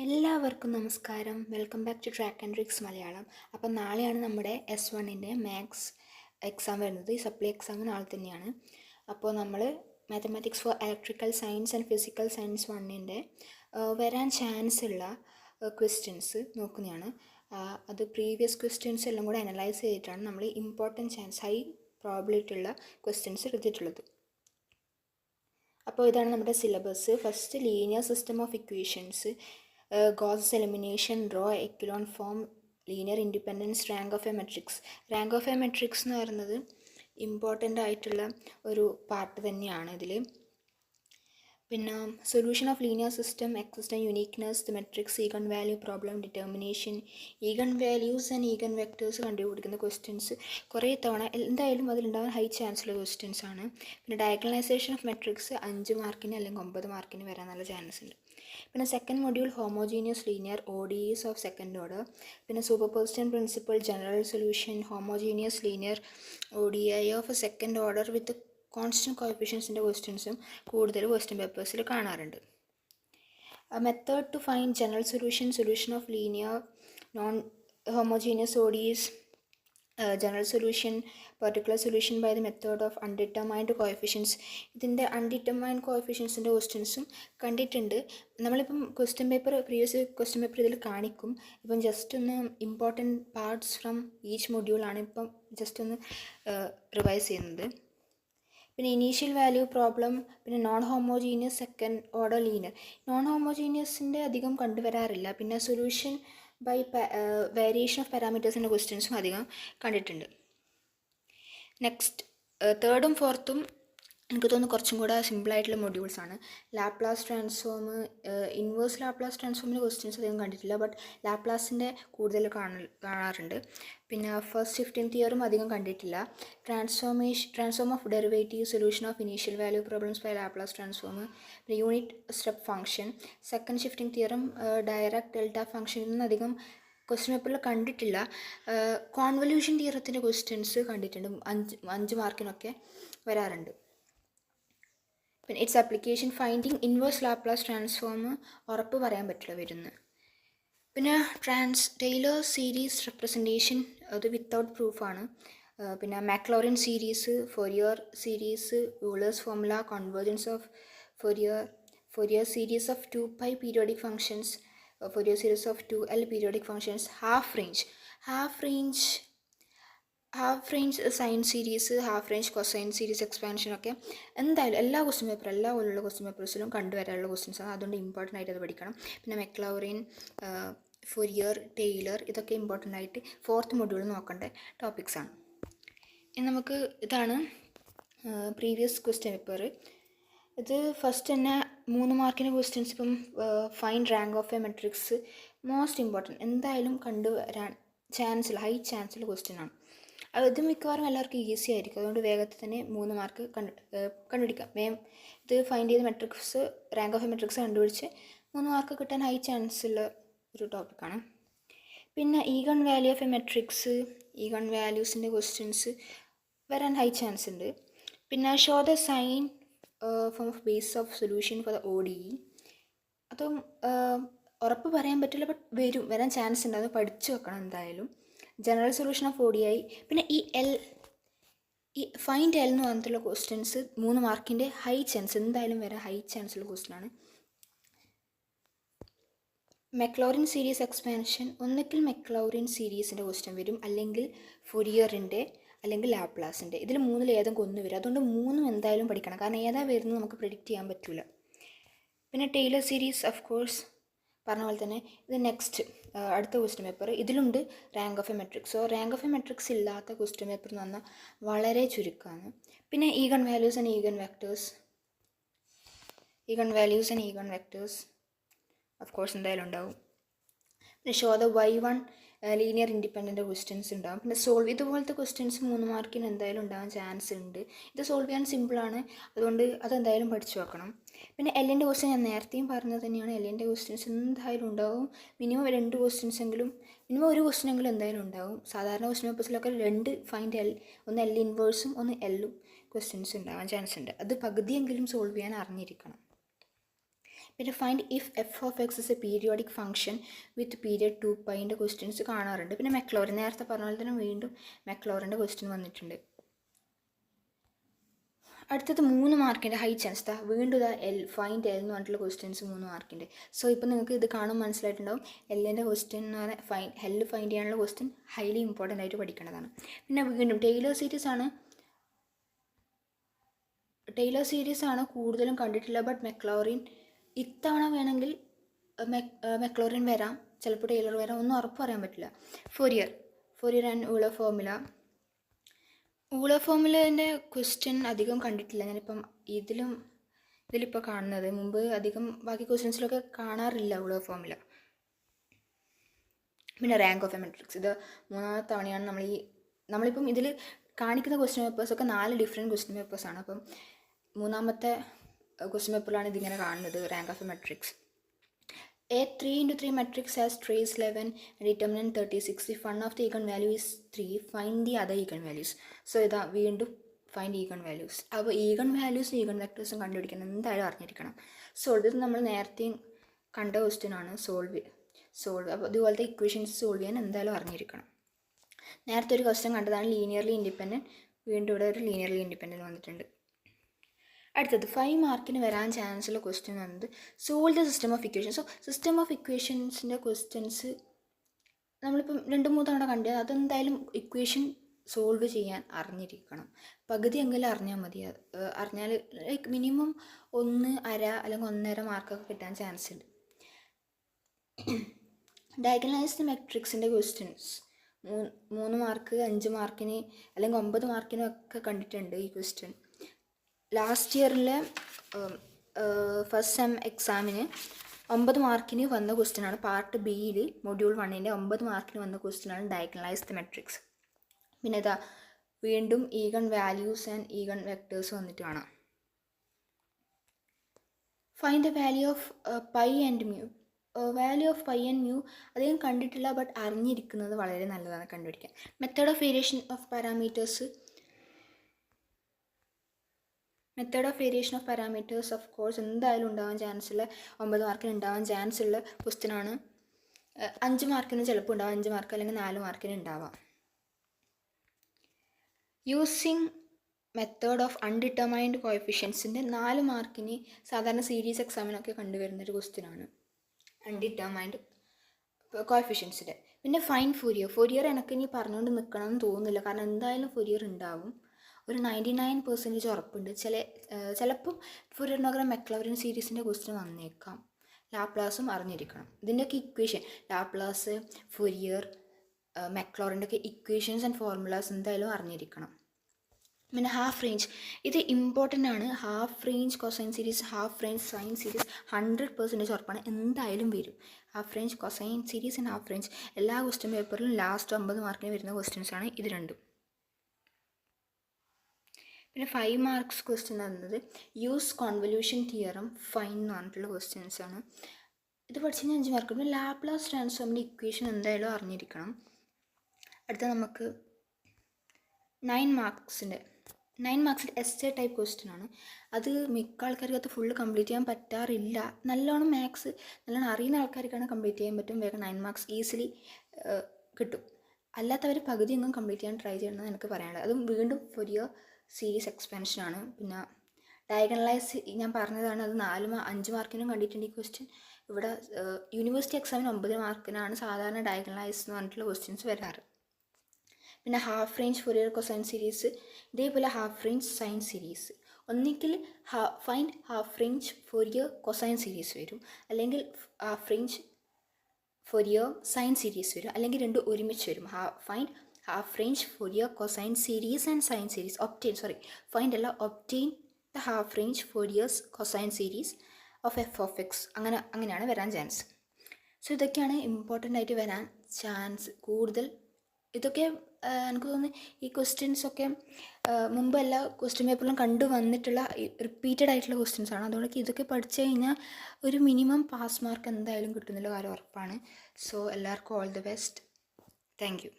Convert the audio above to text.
എല്ലാവർക്കും നമസ്കാരം. Welcome back to track and tricks Malayalam. അപ്പം നാളെയാണ് നമ്മുടെ S1-ൻ്റെ മാത്സ് എക്സാം വരുന്നത്. ഈ സപ്ലി എക്സാം നാളെ തന്നെയാണ്. അപ്പോൾ നമ്മൾ mathematics for electrical science and physical science 1-ൻ്റെ വരാൻ ചാൻസ് ഉള്ള ക്വസ്റ്റ്യൻസ് നോക്കുന്നതാണ്. അത് പ്രീവിയസ് ക്വസ്റ്റ്യൻസ് എല്ലാം കൂടെ അനലൈസ് ചെയ്തിട്ടാണ് നമ്മൾ ഇമ്പോർട്ടൻറ്റ് ചാൻസ് ഹൈ പ്രോബിലിറ്റി ഉള്ള ക്വസ്റ്റ്യൻസ് എടുത്തിട്ടുള്ളത്. അപ്പോൾ ഇതാണ് നമ്മുടെ syllabus. First linear system of equations, Gauss elimination, row echelon form, linear independence, rank of a matrix. Rank of a matrix എന്ന് പറയുന്നത് ഇമ്പോർട്ടൻ്റ് ആയിട്ടുള്ള ഒരു പാർട്ട് തന്നെയാണ് ഇതിൽ. പിന്നെ solution of linear system, existence uniqueness, the matrix, eigenvalue problem, determination, eigenvalues and eigenvectors കണ്ടുപിടിക്കുന്ന questions കുറേ തവണ എന്തായാലും അതിലുണ്ടാകാൻ ഹൈ ചാൻസുള്ള ക്വസ്റ്റ്യൻസ് ആണ്. പിന്നെ ഡയഗണലൈസേഷൻ ഓഫ് മെട്രിക്സ് 5 മാർക്കിന് അല്ലെങ്കിൽ 9 മാർക്കിന് വരാൻ നല്ല ചാൻസ് ഉണ്ട്. പിന്നെ second module homogeneous linear ODEs of second order. പിന്നെ superposition principle, general solution, homogeneous linear ODE of second order with constant കോഎഫിഷ്യൻസിൻ്റെ ക്വസ്റ്റ്യൻസും കൂടുതൽ ക്വസ്റ്റ്യൻ പേപ്പേഴ്സിൽ കാണാറുണ്ട്. Method to find general solution, solution of linear non homogeneous ODEs, general solution, particular solution by the method of undetermined coefficients. ഇതിൻ്റെ undetermined കോഎഫിഷ്യൻസിൻ്റെ ക്വസ്റ്റ്യൻസും കണ്ടിട്ടുണ്ട്. നമ്മളിപ്പം പ്രീവിയസ് ക്വസ്റ്റ്യൻ പേപ്പർ ഇതിൽ കാണിക്കും. ഇപ്പം ജസ്റ്റ് ഒന്ന് ഇമ്പോർട്ടൻറ്റ് പാർട്സ് ഫ്രം ഈച്ച് മൊഡ്യൂളാണ് ഇപ്പം ജസ്റ്റ് ഒന്ന് റിവൈസ് ചെയ്യുന്നത്. പിന്നെ ഇനീഷ്യൽ വാല്യൂ പ്രോബ്ലം, പിന്നെ non homogeneous second order linear. Non ഹോമോജീനിയസിൻ്റെ അധികം കണ്ടുവരാറില്ല. പിന്നെ സൊല്യൂഷൻ ബൈ വേരിയേഷൻ ഓഫ് പാരാമീറ്റേഴ്സിൻ്റെ ക്വസ്റ്റ്യൻസും അധികം കണ്ടിട്ടുണ്ട്. നെക്സ്റ്റ് തേർഡും ഫോർത്തും എനിക്ക് തോന്നുന്നു കുറച്ചും കൂടെ സിമ്പിളായിട്ടുള്ള മൊഡ്യൂൾസാണ്. ലാപ്ലാസ് ട്രാൻസ്ഫോം, ഇൻവേഴ്സ് ലാപ്ലാസ് ട്രാൻസ്ഫോമിൻ്റെ ക്വസ്റ്റ്യൻസ് അധികം കണ്ടിട്ടില്ല, ബട്ട് ലാപ്ലാസിൻ്റെ കൂടുതൽ കാണാറുണ്ട്. പിന്നെ ഫസ്റ്റ് ഷിഫ്റ്റിംഗ് തിയറും അധികം കണ്ടിട്ടില്ല. Transform of derivative, solution of initial value problems by Laplace transform, പിന്നെ unit step function, second shifting തിയറും, ഡയറക്റ്റ് ഡെൽറ്റ ഫംഗ്ഷൻ ഇതൊന്നും അധികം ക്വസ്റ്റ്യൻ പേപ്പറിൽ കണ്ടിട്ടില്ല. കോൺവല്യൂഷൻ തിയറത്തിൻ്റെ ക്വസ്റ്റ്യൻസ് കണ്ടിട്ടുണ്ട്, 5 മാർക്കിനൊക്കെ വരാറുണ്ട്. പിന്നെ its application, finding inverse Laplace transform ഉറപ്പ് പറയാൻ പറ്റില്ല വരുന്നത്. പിന്നെ ടൈലർ സീരീസ് റെപ്രസെൻറ്റേഷൻ, അത് വിത്തൗട്ട് പ്രൂഫാണ്. പിന്നെ Maclaurin series, Fourier series, Euler's formula, convergence of Fourier series of 2π periodic functions, Fourier series of 2L periodic functions, half range sine series, half range cosine series എക്സ്പാൻഷനൊക്കെ എന്തായാലും എല്ലാ പോലുള്ള question പേപ്പേഴ്സിലും കണ്ടുവരാനുള്ള ക്വസ്റ്റ്യൻസാണ്. അതുകൊണ്ട് important ആയിട്ട് അത് പഠിക്കണം. പിന്നെ മെക്ലൗറിൻ, ഫൊറിയർ, ടൈലർ ഇതൊക്കെ ഇമ്പോർട്ടൻ്റ് ആയിട്ട് ഫോർത്ത് മൊഡ്യൂളിൽ നോക്കേണ്ട ടോപ്പിക്സാണ്. ഇനി നമുക്ക് ഇതാണ് പ്രീവിയസ് ക്വസ്റ്റ്യൻ പേപ്പർ. ഇത് ഫസ്റ്റ് തന്നെ 3 മാർക്കിന് ക്വസ്റ്റ്യൻസ്. ഇപ്പം find rank of a matrix most important, എന്തായാലും കണ്ടുവരാൻ ഹൈ ചാൻസുള്ള ക്വസ്റ്റ്യനാണ്. ഇത് മിക്കവാറും എല്ലാവർക്കും ഈസി ആയിരിക്കും. അതുകൊണ്ട് വേഗത്തിൽ തന്നെ 3 മാർക്ക് കണ്ടുപിടിക്കാം. ഇത് ഫൈൻഡ് ചെയ്ത matrix, rank of a matrix കണ്ടുപിടിച്ച് 3 മാർക്ക് കിട്ടാൻ ഹൈ ചാൻസ് ഉള്ള ഒരു ടോപ്പിക്കാണ്. പിന്നെ eigen value of a matrix, eigen വാല്യൂസിൻ്റെ ക്വസ്റ്റ്യൻസ് വരാൻ ഹൈ ചാൻസ് ഉണ്ട്. പിന്നെ show the sign form of base of solution for the ODE. അതും ഉറപ്പ് പറയാൻ പറ്റില്ല, ബട്ട് വരാൻ ചാൻസ് ഉണ്ട്. അത് പഠിച്ചു വെക്കണം എന്തായാലും. General solution of ODE. പിന്നെ ഫൈൻഡ് L എന്ന് പറഞ്ഞിട്ടുള്ള ക്വസ്റ്റ്യൻസ് 3 മാർക്കിൻ്റെ ഹൈ ചാൻസ്, എന്തായാലും വരാൻ ഹൈ ചാൻസ് ഉള്ള ക്വസ്റ്റ്യനാണ്. മെക്ലൗറിൻ സീരീസ് എക്സ്പാൻഷൻ, ഒന്നുകിൽ മെക്ലൗറിൻ സീരീസിൻ്റെ ക്വസ്റ്റ്യൻ വരും, അല്ലെങ്കിൽ ഫൊറിയറിൻ്റെ, അല്ലെങ്കിൽ ലാപ്ലാസിൻ്റെ. ഇതിൽ 3-ൽ ഏതെങ്കിലും ഒന്ന് വരും. അതുകൊണ്ട് 3 എന്തായാലും പഠിക്കണം, കാരണം ഏതാ വരുന്നത് നമുക്ക് പ്രെഡിക്റ്റ് ചെയ്യാൻ പറ്റില്ല. പിന്നെ ടൈലർ സീരീസ് ഓഫ് കോഴ്സ് പറഞ്ഞ പോലെ തന്നെ. ഇത് നെക്സ്റ്റ് അടുത്ത ക്വസ്റ്റ്യൻ പേപ്പർ. ഇതിലുണ്ട് rank of a matrix. Rank of a matrix ഇല്ലാത്ത ക്വസ്റ്റ്യൻ പേപ്പർ എന്ന് പറഞ്ഞാൽ വളരെ ചുരുക്കമാണ്. പിന്നെ eigen values and eigen vectors of course എന്തായാലും ഉണ്ടാവും. പിന്നെ show the Y1 linear independent questions ഉണ്ടാകും. പിന്നെ ഇതുപോലത്തെ ക്വസ്റ്റ്യൻസ് 3 മാർക്കിന് എന്തായാലും ഉണ്ടാകാൻ ചാൻസ് ഉണ്ട്. ഇത് സോൾവ് ചെയ്യാൻ സിമ്പിളാണ്, അതുകൊണ്ട് അതെന്തായാലും പഠിച്ചു വെക്കണം. പിന്നെ Lൻ്റെ ക്വസ്റ്റ്യൻ ഞാൻ നേരത്തെയും പറഞ്ഞത് തന്നെയാണ്. Lൻ്റെ ക്വസ്റ്റ്യൻസ് എന്തായാലും ഉണ്ടാവും. മിനിമം 2 ക്വസ്റ്റ്യൻസ് എങ്കിലും, മിനിമം 1 ക്വസ്റ്റ്യൻ എങ്കിലും എന്തായാലും ഉണ്ടാവും. സാധാരണ ക്വസ്റ്റ്യൻ പേപ്പേഴ്സിലൊക്കെ 2 ഫൈൻഡ് L, ഒന്ന് L ഇൻവേഴ്സും ഒന്ന് L ക്വസ്റ്റ്യൻസ് ഉണ്ടാകാൻ ചാൻസ് ഉണ്ട്. അത് പകുതിയെങ്കിലും സോൾവ് ചെയ്യാൻ അറിഞ്ഞിരിക്കണം. പിന്നെ find if f of x is a periodic function with period 2π questions കാണാറുണ്ട്. പിന്നെ മെക്ലോറിൻ നേരത്തെ പറഞ്ഞ പോലെ തന്നെ വീണ്ടും മെക്ലോറിൻ്റെ ക്വസ്റ്റ്യൻ വന്നിട്ടുണ്ട്. അടുത്തത് 3 മാർക്കിൻ്റെ ഹൈ ചാൻസ് വീണ്ടും ഫൈൻഡ് എൽ എന്ന് പറഞ്ഞിട്ടുള്ള ക്വസ്റ്റ്യൻസ് 3 മാർക്കിൻ്റെ. സോ ഇപ്പോൾ നിങ്ങൾക്ക് ഇത് കാണുമ്പോൾ മനസ്സിലായിട്ടുണ്ടാവും എല്ലിൻ്റെ ക്വസ്റ്റ്യൻ എന്ന് പറഞ്ഞാൽ ഹെല്ല് ഫൈൻഡ് ചെയ്യാനുള്ള ക്വസ്റ്റ്യൻ ഹൈലി ഇമ്പോർട്ടൻ്റ് ആയിട്ട് പഠിക്കേണ്ടതാണ്. പിന്നെ വീണ്ടും ടൈലർ സീരീസ് ആണ് കൂടുതലും കണ്ടിട്ടില്ല. ബട്ട് മെക്ലോറിൻ ഇത്തവണ വേണമെങ്കിൽ മെക്ലോറിൻ വരാം, ചിലപ്പോൾ ടൈലർ വരാം, ഒന്നും ഉറപ്പ് പറയാൻ പറ്റില്ല. ഫോറിയർ ആൻഡ് ഊളർ ഫോർമുലേൻ്റെ ക്വസ്റ്റ്യൻ അധികം കണ്ടിട്ടില്ല ഞാനിപ്പം ഇതിലിപ്പോൾ കാണുന്നത്. മുമ്പ് അധികം ബാക്കി ക്വസ്റ്റ്യൻസിലൊക്കെ കാണാറില്ല ഊളർ ഫോർമുല. പിന്നെ റാങ്ക് ഓഫ് എ മെട്രിക്സ്, ഇത് 3ാമത്തെ തവണയാണ് നമ്മളിപ്പം ഇതിൽ കാണിക്കുന്ന ക്വസ്റ്റ്യൻ പേപ്പേഴ്സൊക്കെ 4 ഡിഫറെൻറ്റ് ക്വസ്റ്റ്യൻ പേപ്പേഴ്സാണ്. അപ്പം 3ാമത്തെ ക്വസ്റ്റ്യൻ പേപ്പറിലാണ് ഇതിങ്ങനെ കാണുന്നത്, rank of a matrix. A 3×3 matrix has trace 11 and determinant 36. If one of the eigenvalue is 3, find the other eigenvalues. So ഇതാ വീണ്ടും ഫൈൻഡ് eigenvalues. അപ്പോൾ eigenvalues ഈഗൺ വെക്ടേഴ്സും കണ്ടുപിടിക്കണം, എന്തായാലും അറിഞ്ഞിരിക്കണം. സോ ഇത് നമ്മൾ നേരത്തെയും കണ്ട ക്വസ്റ്റ്യൻ ആണ്. സോൾവ് അപ്പോൾ ഇതുപോലത്തെ ഇക്വേഷൻസ് സോൾവ് ചെയ്യാൻ എന്തായാലും അറിഞ്ഞിരിക്കണം. നേരത്തെ ഒരു ക്വസ്റ്റ്യൻ കണ്ടതാണ് ലീനിയർലി ഇൻഡിപെൻഡൻറ്റ്, വീണ്ടും ഇവിടെ ഒരു ലീനിയർലി ഇൻഡിപെൻഡൻറ്റ് വന്നിട്ടുണ്ട്. അടുത്തത് 5 മാർക്കിന് വരാൻ ചാൻസ് ഉള്ള ക്വസ്റ്റ്യൻ വന്നത് solve the system of equation. So system of ഇക്വേഷൻസിൻ്റെ ക്വസ്റ്റ്യൻസ് നമ്മളിപ്പം 2-3 തവണ കണ്ടത്, അതെന്തായാലും ഇക്വേഷൻ സോൾവ് ചെയ്യാൻ അറിഞ്ഞിരിക്കണം. പകുതി എങ്കിലും അറിഞ്ഞാൽ മതി. അറിഞ്ഞാൽ ലൈക്ക് മിനിമം 1.5 അല്ലെങ്കിൽ 1.5 മാർക്കൊക്കെ കിട്ടാൻ ചാൻസ് ഉണ്ട്. ഡയഗണലൈസ്ഡ് മെട്രിക്സിൻ്റെ ക്വസ്റ്റ്യൻസ് 3 മാർക്ക്, 5 മാർക്കിന് അല്ലെങ്കിൽ 9 മാർക്കിനും ഒക്കെ കണ്ടിട്ടുണ്ട് ഈ ക്വസ്റ്റ്യൻ. ലാസ്റ്റ് ഇയറിലെ ഫസ്റ്റ് സെം എക്സാമിന് 9 മാർക്കിന് വന്ന ക്വസ്റ്റ്യനാണ്. പാർട്ട് ബിയിൽ മൊഡ്യൂൾ 1ൻ്റെ 9 മാർക്കിന് വന്ന ക്വസ്റ്റ്യനാണ് ഡയഗണലൈസ്ഡ് മെട്രിക്സ്. പിന്നെ ഇതാ വീണ്ടും eigen values and eigen vectors വന്നിട്ട് കാണാം. Find the value of pi and mu. Value of pi and mu അധികം കണ്ടിട്ടില്ല, ബട്ട് അറിഞ്ഞിരിക്കുന്നത് വളരെ നല്ലതാണ് കണ്ടുപിടിക്കാൻ. Method of variation of parameters of course എന്തായാലും ഉണ്ടാവാൻ ചാൻസ് ഉള്ള 9 മാർക്കിന് ഉണ്ടാവാൻ ചാൻസ് ഉള്ള ക്വസ്റ്റ്യനാണ്. 5 മാർക്കിന് ചിലപ്പോൾ ഉണ്ടാവാം, 5 മാർക്ക് അല്ലെങ്കിൽ 4 മാർക്കിന് ഉണ്ടാവാം. യൂസിങ് മെത്തേഡ് ഓഫ് അൺഡിറ്റർമൈൻഡ് കോഎഫിഷ്യൻസിൻ്റെ 4 മാർക്കിന് സാധാരണ സീരീസ് എക്സാമിനൊക്കെ കണ്ടുവരുന്നൊരു ക്വസ്റ്റ്യനാണ് അൺഡിറ്റർമൈൻഡ് കോഎഫിഷ്യൻസിൻ്റെ. പിന്നെ ഫൈൻഡ് ഫൊറിയർ എനിക്ക് ഇനി പറഞ്ഞുകൊണ്ട് നിൽക്കണമെന്ന് തോന്നുന്നില്ല, കാരണം എന്തായാലും ഫൊറിയർ ഉണ്ടാവും. ഒരു 99% ഉറപ്പുണ്ട്. ചിലപ്പം ഫൊറിയറിനോഗ്രാം മെക്ലൗറിൻ സീരീസിൻ്റെ ക്വസ്റ്റ്യൻ വന്നേക്കാം. ലാപ്ലാസും അറിഞ്ഞിരിക്കണം. ഇതിൻ്റെയൊക്കെ ഇക്വേഷൻ, ലാപ്ലാസ്, ഫൊറിയർ, മെക്ലൗറിൻ്റെ ഒക്കെ ഇക്വേഷൻസ് ആൻഡ് ഫോർമുലാസ് എന്തായാലും അറിഞ്ഞിരിക്കണം. പിന്നെ ഹാഫ് റേഞ്ച്, ഇത് ഇമ്പോർട്ടൻ്റ് ആണ്. Half range cosine series, half range sine series 100% ഉറപ്പാണ്, എന്തായാലും വരും. Half range cosine series and half range എല്ലാ ക്വസ്റ്റ്യൻ പേപ്പറിലും ലാസ്റ്റ് 9 മാർക്കിന് വരുന്ന ക്വസ്റ്റ്യൻസാണ് ഇത് രണ്ടും. പിന്നെ 5 മാർക്സ് ക്വസ്റ്റ്യൻ എന്നത് യൂസ് കോൺവല്യൂഷൻ തിയറം ഫൈൻ എന്ന് പറഞ്ഞിട്ടുള്ള ക്വസ്റ്റ്യൻസാണ്. ഇത് പഠിച്ചു കഴിഞ്ഞാൽ 5 മാർക്ക്. പിന്നെ ലാപ്ലാസ് ട്രാൻസ്ഫോമിൻ്റെ ഇക്വേഷൻ എന്തായാലും അറിഞ്ഞിരിക്കണം. അടുത്ത നമുക്ക് 9 മാർക്സിൻ്റെ എസ്സേ ടൈപ്പ് ക്വസ്റ്റ്യൻ ആണ്. അത് മിക്ക ആൾക്കാർക്ക് അത് ഫുള്ള് കംപ്ലീറ്റ് ചെയ്യാൻ പറ്റാറില്ല. നല്ലോണം നല്ലോണം അറിയുന്ന ആൾക്കാർക്കാണ് കംപ്ലീറ്റ് ചെയ്യാൻ പറ്റും. വേഗം 9 മാർക്സ് ഈസിലി കിട്ടും. അല്ലാത്തവർ പകുതി ഒന്നും കംപ്ലീറ്റ് ചെയ്യാൻ ട്രൈ ചെയ്യണമെന്ന് എനിക്ക് പറയാനുള്ളത്. അതും വീണ്ടും ഫൊറിയർ സീരീസ് എക്സ്പാൻഷനാണ്. പിന്നെ ഡയഗണലൈസ് ഞാൻ പറഞ്ഞതാണ്, അത് 5 മാർക്കിനും കണ്ടിട്ടുണ്ട് ഈ ക്വസ്റ്റ്യൻ. ഇവിടെ യൂണിവേഴ്സിറ്റി എക്സാമിന് 9 മാർക്കിനാണ് സാധാരണ ഡയഗണലൈസ് എന്ന് പറഞ്ഞിട്ടുള്ള ക്വസ്റ്റ്യൻസ് വരാറ്. പിന്നെ half range Fourier cosine series, ഇതേപോലെ ഹാഫ് റേഞ്ച് സൈൻ സീരീസ്. ഒന്നിക്കിൽ find half range Fourier cosine series വരും, അല്ലെങ്കിൽ half range Fourier sine series വരും, അല്ലെങ്കിൽ രണ്ടും ഒരുമിച്ച് വരും. Find half range Fourier cosine series and sine series. Obtain the half range Fourier cosine series of f of x. അങ്ങനെയാണ് വരാൻ chance. So ഇതൊക്കെയാണ് ഇമ്പോർട്ടൻ്റ് ആയിട്ട് വരാൻ ചാൻസ് കൂടുതൽ. ഇതൊക്കെ എനിക്ക് തോന്നുന്നു ഈ ക്വസ്റ്റ്യൻസൊക്കെ മുമ്പ് എല്ലാ ക്വസ്റ്റ്യൻ പേപ്പറിലും കണ്ടു വന്നിട്ടുള്ള റിപ്പീറ്റഡ് ആയിട്ടുള്ള ക്വസ്റ്റ്യൻസാണ്. അതുകൊണ്ട് ഇതൊക്കെ പഠിച്ചു കഴിഞ്ഞാൽ ഒരു മിനിമം പാസ് മാർക്ക് എന്തായാലും കിട്ടുന്നുള്ള കാര്യം ഉറപ്പാണ്. സോ എല്ലാവർക്കും all the best. Thank you.